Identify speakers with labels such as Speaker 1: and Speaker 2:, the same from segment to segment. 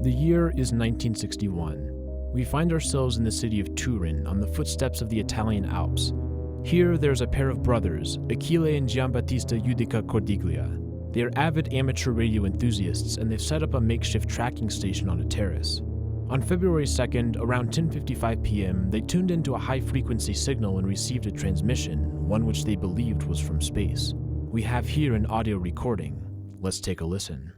Speaker 1: The year is 1961. We find ourselves in the city of Turin on the footsteps of the Italian Alps. Here, there's a pair of brothers, Achille and Giambattista Judica-Cordiglia. They are avid amateur radio enthusiasts, and they've set up a makeshift tracking station on a terrace. On February 2nd, around 10:55 p.m., they tuned into a high-frequency signal and received a transmission, one which they believed was from space. We have here an audio recording. Let's take a listen.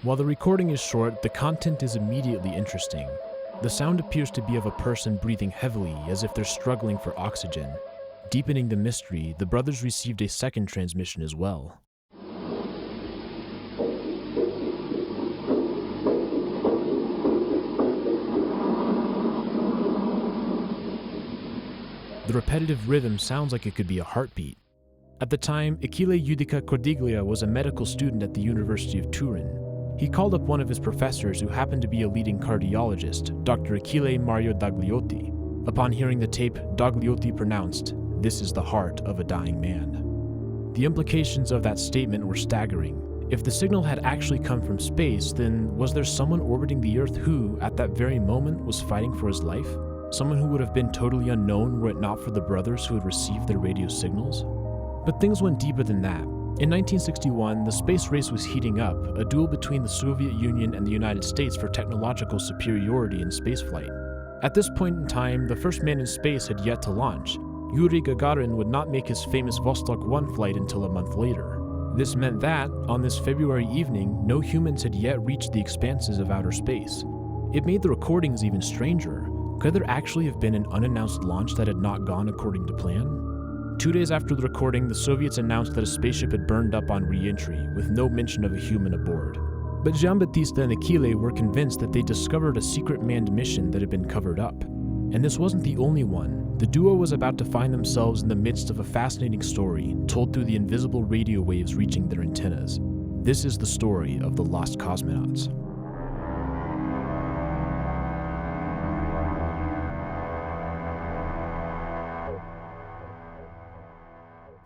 Speaker 1: While the recording is short, the content is immediately interesting. The sound appears to be of a person breathing heavily as if they're struggling for oxygen. Deepening the mystery, the brothers received a second transmission as well. The repetitive rhythm sounds like it could be a heartbeat. At the time, Achille Judica-Cordiglia was a medical student at the University of Turin. He called up one of his professors who happened to be a leading cardiologist, Dr. Achille Mario Dagliotti. Upon hearing the tape, Dagliotti pronounced, "This is the heart of a dying man." The implications of that statement were staggering. If the signal had actually come from space, then was there someone orbiting the Earth who, at that very moment, was fighting for his life? Someone who would have been totally unknown were it not for the brothers who had received their radio signals? But things went deeper than that. In 1961, the space race was heating up, a duel between the Soviet Union and the United States for technological superiority in spaceflight. At this point in time, the first man in space had yet to launch. Yuri Gagarin would not make his famous Vostok 1 flight until a month later. This meant that, on this February evening, no humans had yet reached the expanses of outer space. It made the recordings even stranger. Could there actually have been an unannounced launch that had not gone according to plan? 2 days after the recording, the Soviets announced that a spaceship had burned up on re-entry, with no mention of a human aboard. But Giambattista and Achille were convinced that they discovered a secret manned mission that had been covered up. And this wasn't the only one. The duo was about to find themselves in the midst of a fascinating story, told through the invisible radio waves reaching their antennas. This is the story of the Lost Cosmonauts.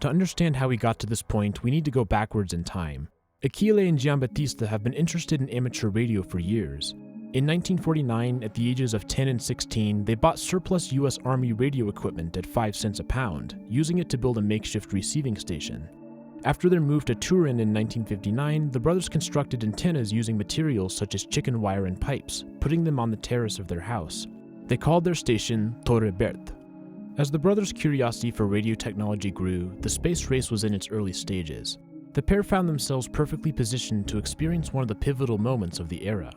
Speaker 1: To understand how we got to this point, we need to go backwards in time. Achille and Giambattista have been interested in amateur radio for years. In 1949, at the ages of 10 and 16, they bought surplus US Army radio equipment at 5 cents a pound, using it to build a makeshift receiving station. After their move to Turin in 1959, the brothers constructed antennas using materials such as chicken wire and pipes, putting them on the terrace of their house. They called their station Torre Bert. As the brothers' curiosity for radio technology grew, the space race was in its early stages. The pair found themselves perfectly positioned to experience one of the pivotal moments of the era.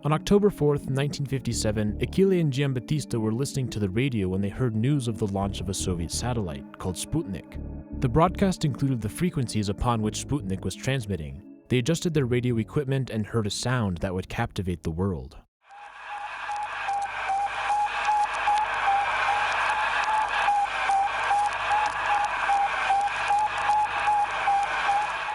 Speaker 1: On October 4th, 1957, Achille and Giambattista were listening to the radio when they heard news of the launch of a Soviet satellite called Sputnik. The broadcast included the frequencies upon which Sputnik was transmitting. They adjusted their radio equipment and heard a sound that would captivate the world.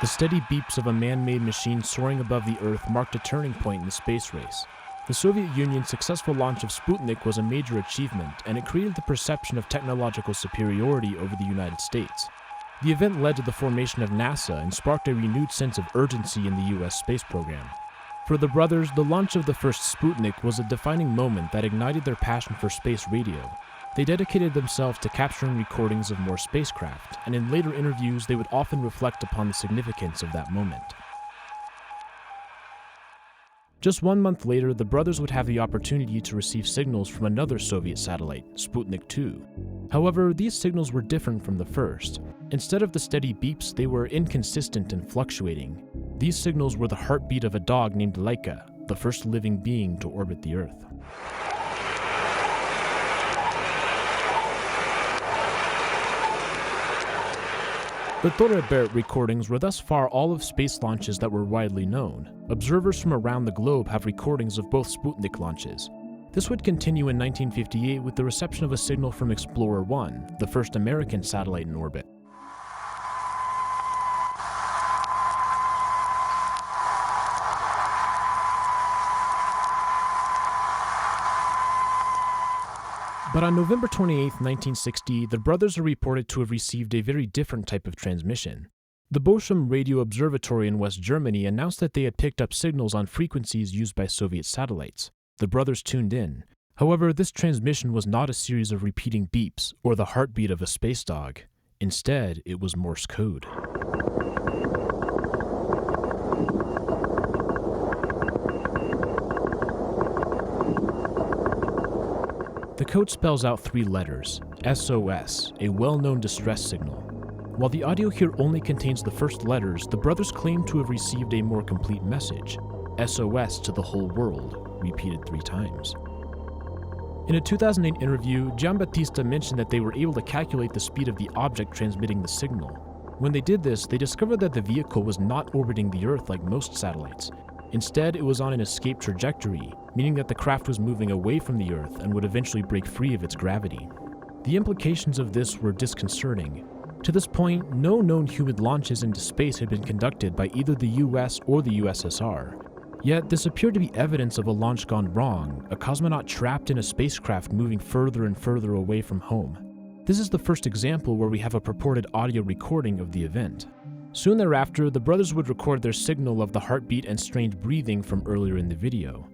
Speaker 1: The steady beeps of a man-made machine soaring above the Earth marked a turning point in the space race. The Soviet Union's successful launch of Sputnik was a major achievement, and it created the perception of technological superiority over the United States. The event led to the formation of NASA and sparked a renewed sense of urgency in the US space program. For the brothers, the launch of the first Sputnik was a defining moment that ignited their passion for space radio. They dedicated themselves to capturing recordings of more spacecraft, and in later interviews they would often reflect upon the significance of that moment. Just 1 month later, the brothers would have the opportunity to receive signals from another Soviet satellite, Sputnik 2. However, these signals were different from the first. Instead of the steady beeps, they were inconsistent and fluctuating. These signals were the heartbeat of a dog named Laika, the first living being to orbit the Earth. The Torre Bert recordings were thus far all of space launches that were widely known. Observers from around the globe have recordings of both Sputnik launches. This would continue in 1958 with the reception of a signal from Explorer I, the first American satellite in orbit. But on November 28, 1960, the brothers are reported to have received a very different type of transmission. The Bochum Radio Observatory in West Germany announced that they had picked up signals on frequencies used by Soviet satellites. The brothers tuned in. However, this transmission was not a series of repeating beeps or the heartbeat of a space dog. Instead, it was Morse code. The code spells out 3 letters, SOS, a well-known distress signal. While the audio here only contains the first letters, the brothers claim to have received a more complete message, SOS to the whole world, repeated 3 times. In a 2008 interview, Giambattista mentioned that they were able to calculate the speed of the object transmitting the signal. When they did this, they discovered that the vehicle was not orbiting the Earth like most satellites. Instead, it was on an escape trajectory, meaning that the craft was moving away from the Earth and would eventually break free of its gravity. The implications of this were disconcerting. To this point, no known human launches into space had been conducted by either the US or the USSR. Yet, this appeared to be evidence of a launch gone wrong, a cosmonaut trapped in a spacecraft moving further and further away from home. This is the first example where we have a purported audio recording of the event. Soon thereafter, the brothers would record their signal of the heartbeat and strange breathing from earlier in the video.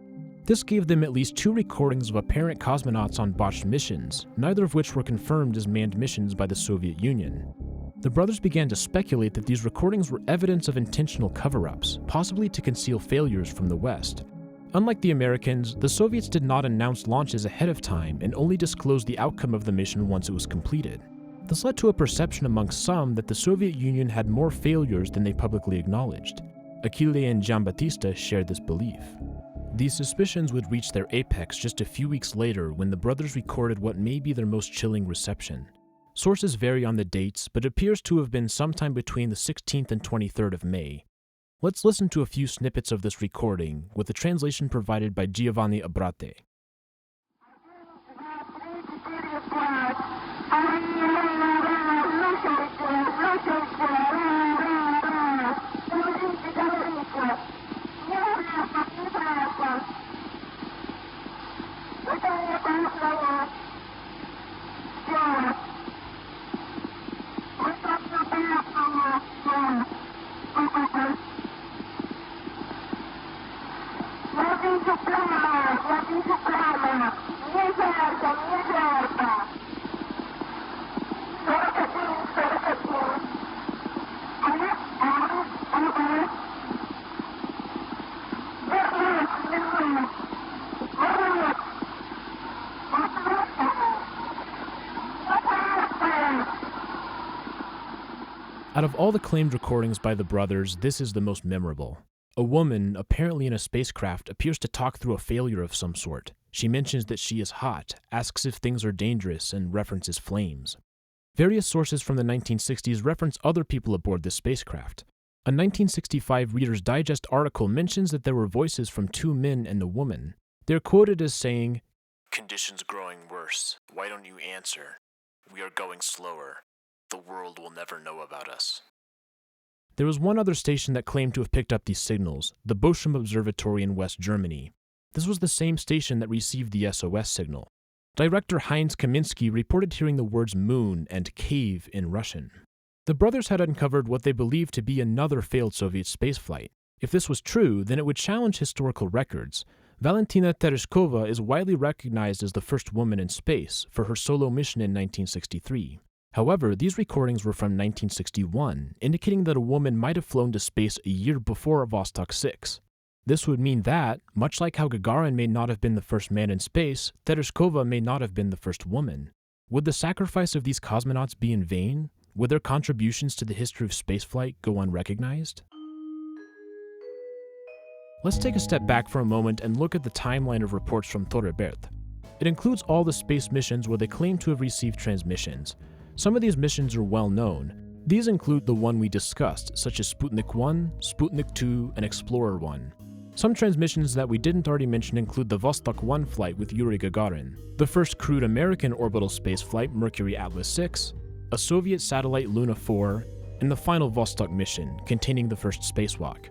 Speaker 1: This gave them at least 2 recordings of apparent cosmonauts on botched missions, neither of which were confirmed as manned missions by the Soviet Union. The brothers began to speculate that these recordings were evidence of intentional cover-ups, possibly to conceal failures from the West. Unlike the Americans, the Soviets did not announce launches ahead of time and only disclosed the outcome of the mission once it was completed. This led to a perception among some that the Soviet Union had more failures than they publicly acknowledged. Achille and Giambattista shared this belief. These suspicions would reach their apex just a few weeks later when the brothers recorded what may be their most chilling reception. Sources vary on the dates, but it appears to have been sometime between the 16th and 23rd of May. Let's listen to a few snippets of this recording, with the translation provided by Giovanni Abrate. Out of all the claimed recordings by the brothers, this is the most memorable. A woman, apparently in a spacecraft, appears to talk through a failure of some sort. She mentions that she is hot, asks if things are dangerous, and references flames. Various sources from the 1960s reference other people aboard this spacecraft. A 1965 Reader's Digest article mentions that there were voices from 2 men and a woman. They're quoted as saying, "Conditions growing worse. Why don't you answer? We are going slower. The world will never know about us." There was one other station that claimed to have picked up these signals, the Bochum Observatory in West Germany. This was the same station that received the SOS signal. Director Heinz Kaminsky reported hearing the words moon and cave in Russian. The brothers had uncovered what they believed to be another failed Soviet spaceflight. If this was true, then it would challenge historical records. Valentina Tereshkova is widely recognized as the first woman in space for her solo mission in 1963. However, these recordings were from 1961, indicating that a woman might have flown to space a year before Vostok 6. This would mean that, much like how Gagarin may not have been the first man in space, Tereshkova may not have been the first woman. Would the sacrifice of these cosmonauts be in vain? Would their contributions to the history of spaceflight go unrecognized? Let's take a step back for a moment and look at the timeline of reports from Torre Berthe. It includes all the space missions where they claim to have received transmissions. Some of these missions are well known. These include the one we discussed, such as Sputnik 1, Sputnik 2, and Explorer I. Some transmissions that we didn't already mention include the Vostok 1 flight with Yuri Gagarin, the first crewed American orbital space flight Mercury Atlas 6, a Soviet satellite Luna 4, and the final Vostok mission, containing the first spacewalk.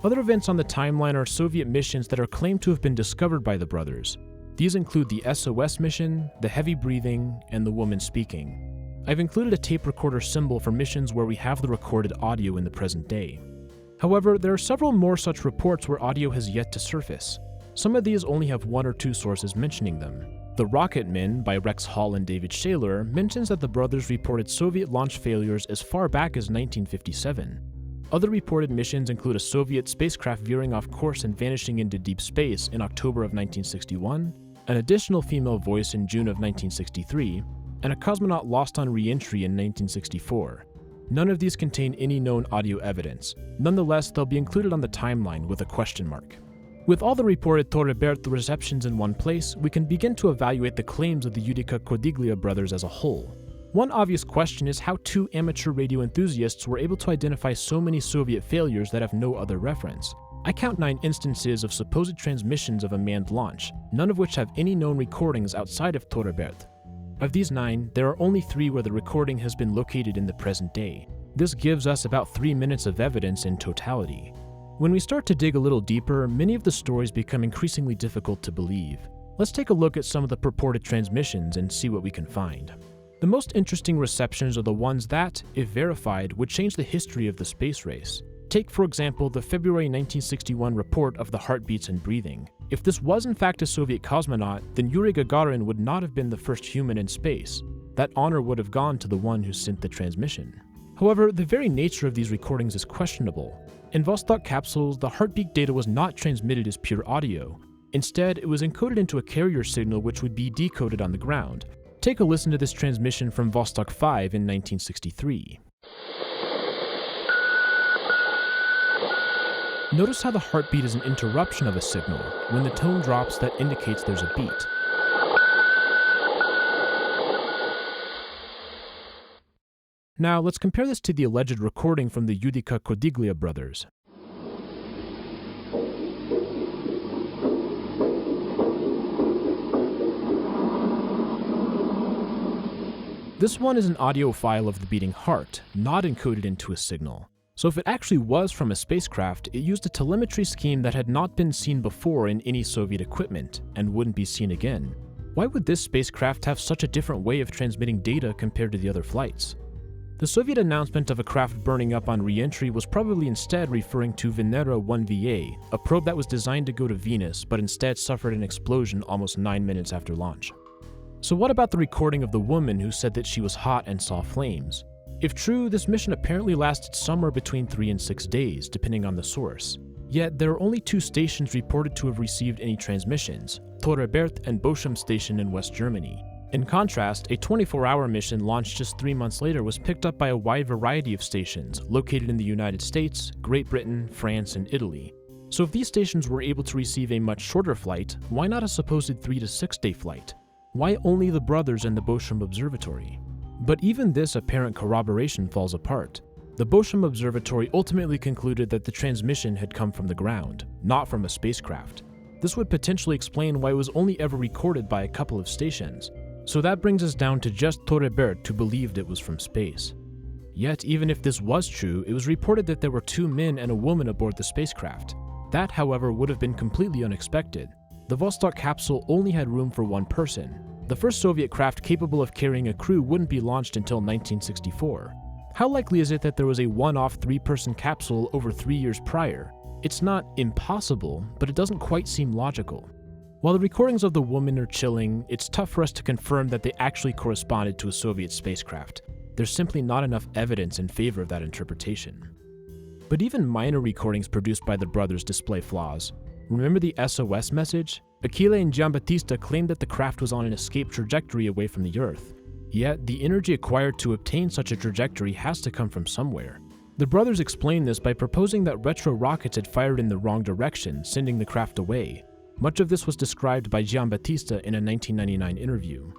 Speaker 1: Other events on the timeline are Soviet missions that are claimed to have been discovered by the brothers. These include the SOS mission, the heavy breathing, and the woman speaking. I've included a tape recorder symbol for missions where we have the recorded audio in the present day. However, there are several more such reports where audio has yet to surface. Some of these only have one or two sources mentioning them. The Rocket Men by Rex Hall and David Shaler mentions that the brothers reported Soviet launch failures as far back as 1957. Other reported missions include a Soviet spacecraft veering off course and vanishing into deep space in October of 1961, an additional female voice in June of 1963, and a cosmonaut lost on re-entry in 1964. None of these contain any known audio evidence. Nonetheless, they'll be included on the timeline with a question mark. With all the reported Torrebert receptions in one place, we can begin to evaluate the claims of the Judica-Cordiglia brothers as a whole. One obvious question is how two amateur radio enthusiasts were able to identify so many Soviet failures that have no other reference. I count 9 instances of supposed transmissions of a manned launch, none of which have any known recordings outside of Torrebert. Of these 9, there are only 3 where the recording has been located in the present day. This gives us about 3 minutes of evidence in totality. When we start to dig a little deeper, many of the stories become increasingly difficult to believe. Let's take a look at some of the purported transmissions and see what we can find. The most interesting receptions are the ones that, if verified, would change the history of the space race. Take, for example, the February 1961 report of the heartbeats and breathing. If this was in fact a Soviet cosmonaut, then Yuri Gagarin would not have been the first human in space. That honor would have gone to the one who sent the transmission. However, the very nature of these recordings is questionable. In Vostok capsules, the heartbeat data was not transmitted as pure audio. Instead, it was encoded into a carrier signal which would be decoded on the ground. Take a listen to this transmission from Vostok 5 in 1963. Notice how the heartbeat is an interruption of a signal. When the tone drops, that indicates there's a beat. Now, let's compare this to the alleged recording from the Judica-Cordiglia brothers. This one is an audio file of the beating heart, not encoded into a signal. So if it actually was from a spacecraft, it used a telemetry scheme that had not been seen before in any Soviet equipment, and wouldn't be seen again. Why would this spacecraft have such a different way of transmitting data compared to the other flights? The Soviet announcement of a craft burning up on re-entry was probably instead referring to Venera 1VA, a probe that was designed to go to Venus, but instead suffered an explosion almost 9 minutes after launch. So what about the recording of the woman who said that she was hot and saw flames? If true, this mission apparently lasted somewhere between 3 and 6 days, depending on the source. Yet, there are only 2 stations reported to have received any transmissions, Torrebert and Bochum Station in West Germany. In contrast, a 24-hour mission launched just 3 months later was picked up by a wide variety of stations, located in the United States, Great Britain, France, and Italy. So if these stations were able to receive a much shorter flight, why not a supposed 3 to 6 day flight? Why only the brothers and the Bochum Observatory? But even this apparent corroboration falls apart. The Bochum Observatory ultimately concluded that the transmission had come from the ground, not from a spacecraft. This would potentially explain why it was only ever recorded by a couple of stations. So that brings us down to just Torrebert, who believed it was from space. Yet, even if this was true, it was reported that there were 2 men and a woman aboard the spacecraft. That, however, would have been completely unexpected. The Vostok capsule only had room for 1 person. The first Soviet craft capable of carrying a crew wouldn't be launched until 1964. How likely is it that there was a one-off 3-person capsule over 3 years prior? It's not impossible, but it doesn't quite seem logical. While the recordings of the woman are chilling, it's tough for us to confirm that they actually corresponded to a Soviet spacecraft. There's simply not enough evidence in favor of that interpretation. But even minor recordings produced by the brothers display flaws. Remember the SOS message? Achille and Giambattista claimed that the craft was on an escape trajectory away from the Earth. Yet, the energy acquired to obtain such a trajectory has to come from somewhere. The brothers explain this by proposing that retro rockets had fired in the wrong direction, sending the craft away. Much of this was described by Giambattista in a 1999 interview.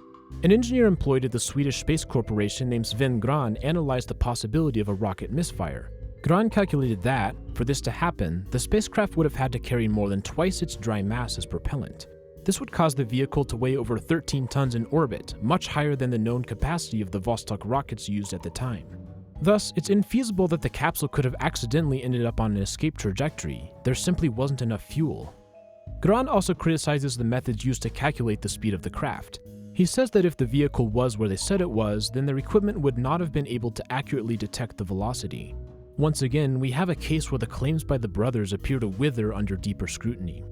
Speaker 1: An engineer employed at the Swedish Space Corporation named Sven Gran analyzed the possibility of a rocket misfire. Gran calculated that, for this to happen, the spacecraft would have had to carry more than twice its dry mass as propellant. This would cause the vehicle to weigh over 13 tons in orbit, much higher than the known capacity of the Vostok rockets used at the time. Thus, it's infeasible that the capsule could have accidentally ended up on an escape trajectory. There simply wasn't enough fuel. Gran also criticizes the methods used to calculate the speed of the craft. He says that if the vehicle was where they said it was, then their equipment would not have been able to accurately detect the velocity. Once again, we have a case where the claims by the brothers appear to wither under deeper scrutiny.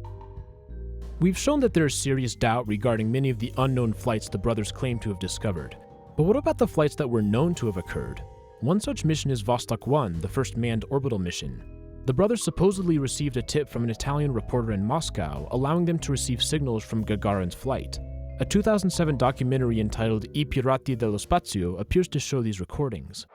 Speaker 1: We've shown that there is serious doubt regarding many of the unknown flights the brothers claim to have discovered. But what about the flights that were known to have occurred? One such mission is Vostok I, the first manned orbital mission. The brothers supposedly received a tip from an Italian reporter in Moscow, allowing them to receive signals from Gagarin's flight. A 2007 documentary entitled I Pirati dello Spazio appears to show these recordings.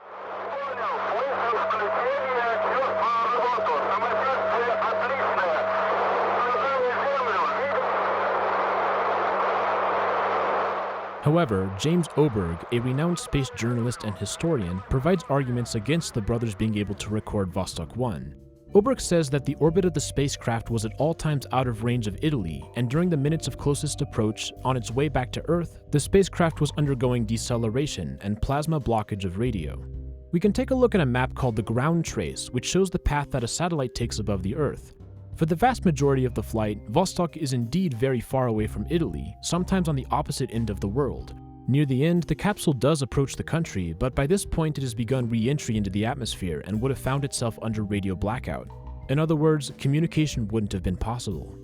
Speaker 1: However, James Oberg, a renowned space journalist and historian, provides arguments against the brothers being able to record Vostok I. Oberg says that the orbit of the spacecraft was at all times out of range of Italy, and during the minutes of closest approach, on its way back to Earth, the spacecraft was undergoing deceleration and plasma blockage of radio. We can take a look at a map called the ground trace, which shows the path that a satellite takes above the Earth. For the vast majority of the flight, Vostok is indeed very far away from Italy, sometimes on the opposite end of the world. Near the end, the capsule does approach the country, but by this point it has begun re-entry into the atmosphere and would have found itself under radio blackout. In other words, communication wouldn't have been possible.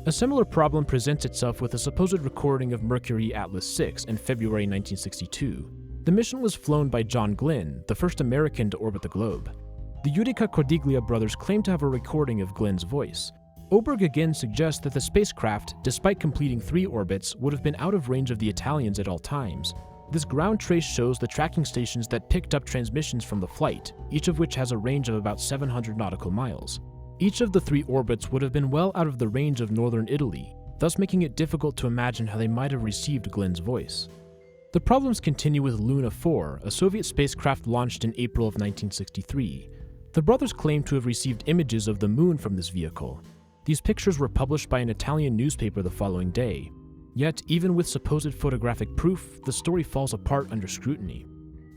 Speaker 1: A similar problem presents itself with a supposed recording of Mercury Atlas VI in February 1962. The mission was flown by John Glenn, the first American to orbit the globe. The Judica-Cordiglia brothers claim to have a recording of Glenn's voice. Oberg again suggests that the spacecraft, despite completing 3 orbits, would have been out of range of the Italians at all times. This ground trace shows the tracking stations that picked up transmissions from the flight, each of which has a range of about 700 nautical miles. Each of the 3 orbits would have been well out of the range of northern Italy, thus making it difficult to imagine how they might have received Glenn's voice. The problems continue with Luna 4, a Soviet spacecraft launched in April of 1963. The brothers claim to have received images of the moon from this vehicle. These pictures were published by an Italian newspaper the following day. Yet, even with supposed photographic proof, the story falls apart under scrutiny.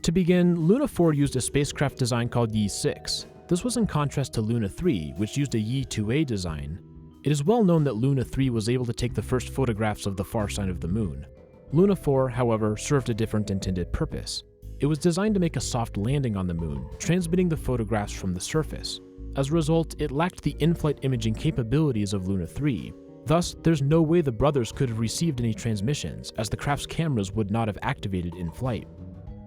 Speaker 1: To begin, Luna 4 used a spacecraft design called Yi 6. This was in contrast to Luna 3, which used a Yi 2A design. It is well known that Luna 3 was able to take the first photographs of the far side of the moon. Luna 4, however, served a different intended purpose. It was designed to make a soft landing on the moon, transmitting the photographs from the surface. As a result, it lacked the in-flight imaging capabilities of Luna 3. Thus, there's no way the brothers could have received any transmissions, as the craft's cameras would not have activated in flight.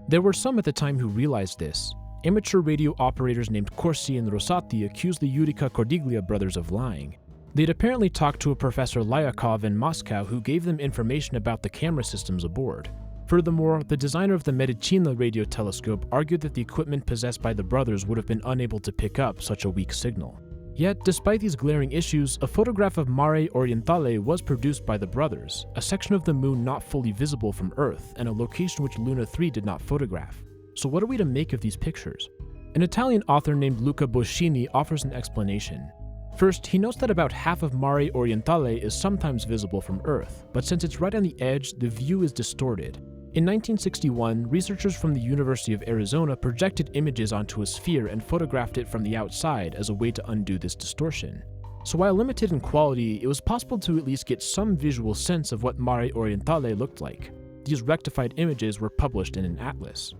Speaker 1: There were some at the time who realized this. Amateur radio operators named Corsi and Rosati accused the Judica-Cordiglia brothers of lying. They'd apparently talked to a Professor Lyakov in Moscow who gave them information about the camera systems aboard. Furthermore, the designer of the Medicina radio telescope argued that the equipment possessed by the brothers would have been unable to pick up such a weak signal. Yet, despite these glaring issues, a photograph of Mare Orientale was produced by the brothers, a section of the moon not fully visible from Earth, and a location which Luna 3 did not photograph. So what are we to make of these pictures? An Italian author named Luca Boscini offers an explanation. First, he notes that about half of Mare Orientale is sometimes visible from Earth, but since it's right on the edge, the view is distorted. In 1961, researchers from the University of Arizona projected images onto a sphere and photographed it from the outside as a way to undo this distortion. So while limited in quality, it was possible to at least get some visual sense of what Mare Orientale looked like. These rectified images were published in an atlas.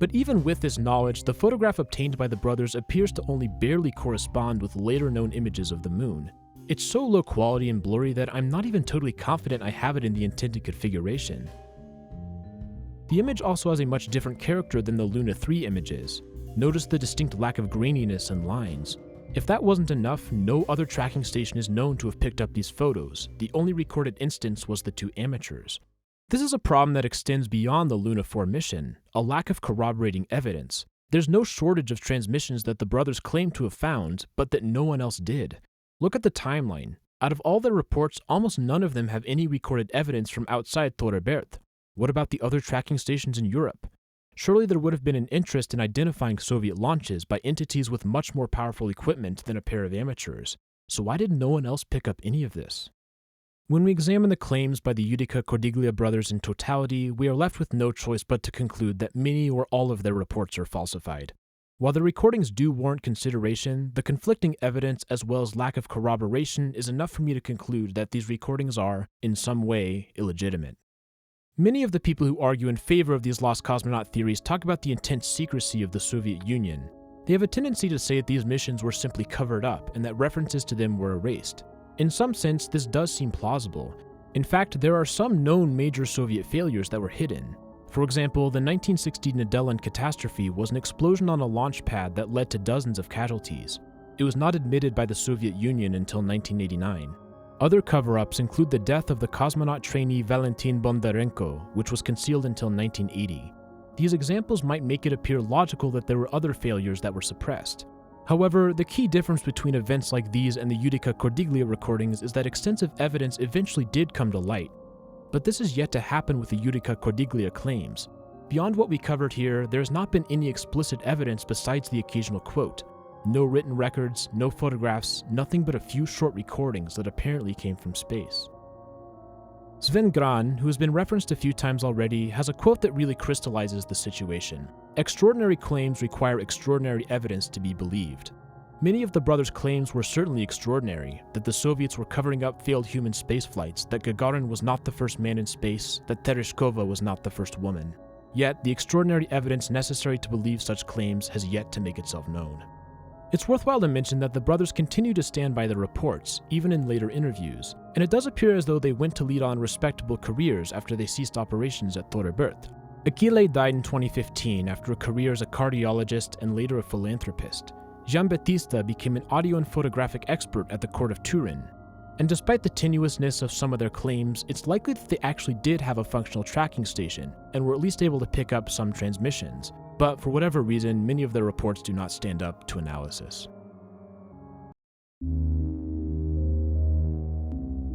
Speaker 1: But even with this knowledge, the photograph obtained by the brothers appears to only barely correspond with later known images of the moon. It's so low quality and blurry that I'm not even totally confident I have it in the intended configuration. The image also has a much different character than the Luna 3 images. Notice the distinct lack of graininess and lines. If that wasn't enough, no other tracking station is known to have picked up these photos. The only recorded instance was the 2 amateurs. This is a problem that extends beyond the Luna 4 mission, a lack of corroborating evidence. There's no shortage of transmissions that the brothers claim to have found, but that no one else did. Look at the timeline. Out of all their reports, almost none of them have any recorded evidence from outside Torrebert. What about the other tracking stations in Europe? Surely there would have been an interest in identifying Soviet launches by entities with much more powerful equipment than a pair of amateurs, so why did no one else pick up any of this? When we examine the claims by the Judica-Cordiglia brothers in totality, we are left with no choice but to conclude that many or all of their reports are falsified. While the recordings do warrant consideration, the conflicting evidence as well as lack of corroboration is enough for me to conclude that these recordings are, in some way, illegitimate. Many of the people who argue in favor of these lost cosmonaut theories talk about the intense secrecy of the Soviet Union. They have a tendency to say that these missions were simply covered up and that references to them were erased. In some sense, this does seem plausible. In fact, there are some known major Soviet failures that were hidden. For example, the 1960 Nedelin catastrophe was an explosion on a launch pad that led to dozens of casualties. It was not admitted by the Soviet Union until 1989. Other cover-ups include the death of the cosmonaut trainee Valentin Bondarenko, which was concealed until 1980. These examples might make it appear logical that there were other failures that were suppressed. However, the key difference between events like these and the Judica-Cordiglia recordings is that extensive evidence eventually did come to light. But this is yet to happen with the Judica-Cordiglia claims. Beyond what we covered here, there has not been any explicit evidence besides the occasional quote. No written records, no photographs, nothing but a few short recordings that apparently came from space. Sven Gran, who has been referenced a few times already, has a quote that really crystallizes the situation. Extraordinary claims require extraordinary evidence to be believed. Many of the brothers' claims were certainly extraordinary, that the Soviets were covering up failed human spaceflights, that Gagarin was not the first man in space, that Tereshkova was not the first woman. Yet, the extraordinary evidence necessary to believe such claims has yet to make itself known. It's worthwhile to mention that the brothers continue to stand by their reports, even in later interviews, and it does appear as though they went to lead on respectable careers after they ceased operations at Torrebert. Achille died in 2015 after a career as a cardiologist and later a philanthropist. Giambattista became an audio and photographic expert at the court of Turin. And despite the tenuousness of some of their claims, it's likely that they actually did have a functional tracking station, and were at least able to pick up some transmissions. But for whatever reason, many of their reports do not stand up to analysis.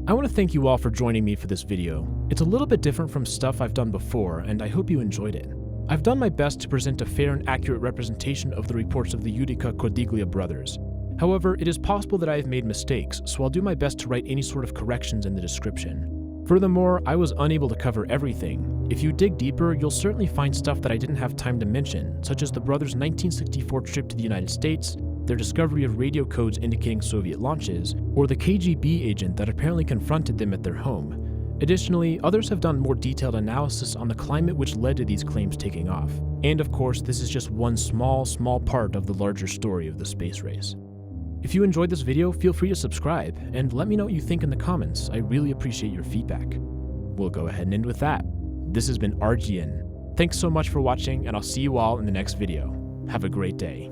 Speaker 1: I want to thank you all for joining me for this video. It's a little bit different from stuff I've done before, and I hope you enjoyed it. I've done my best to present a fair and accurate representation of the reports of the Judica-Cordiglia brothers. However, it is possible that I have made mistakes, so I'll do my best to write any sort of corrections in the description. Furthermore, I was unable to cover everything. If you dig deeper, you'll certainly find stuff that I didn't have time to mention, such as the brothers' 1964 trip to the United States, their discovery of radio codes indicating Soviet launches, or the KGB agent that apparently confronted them at their home. Additionally, others have done more detailed analysis on the climate which led to these claims taking off. And of course, this is just one small part of the larger story of the space race. If you enjoyed this video, feel free to subscribe, and let me know what you think in the comments. I really appreciate your feedback. We'll go ahead and end with that. This has been RGN. Thanks so much for watching, and I'll see you all in the next video. Have a great day.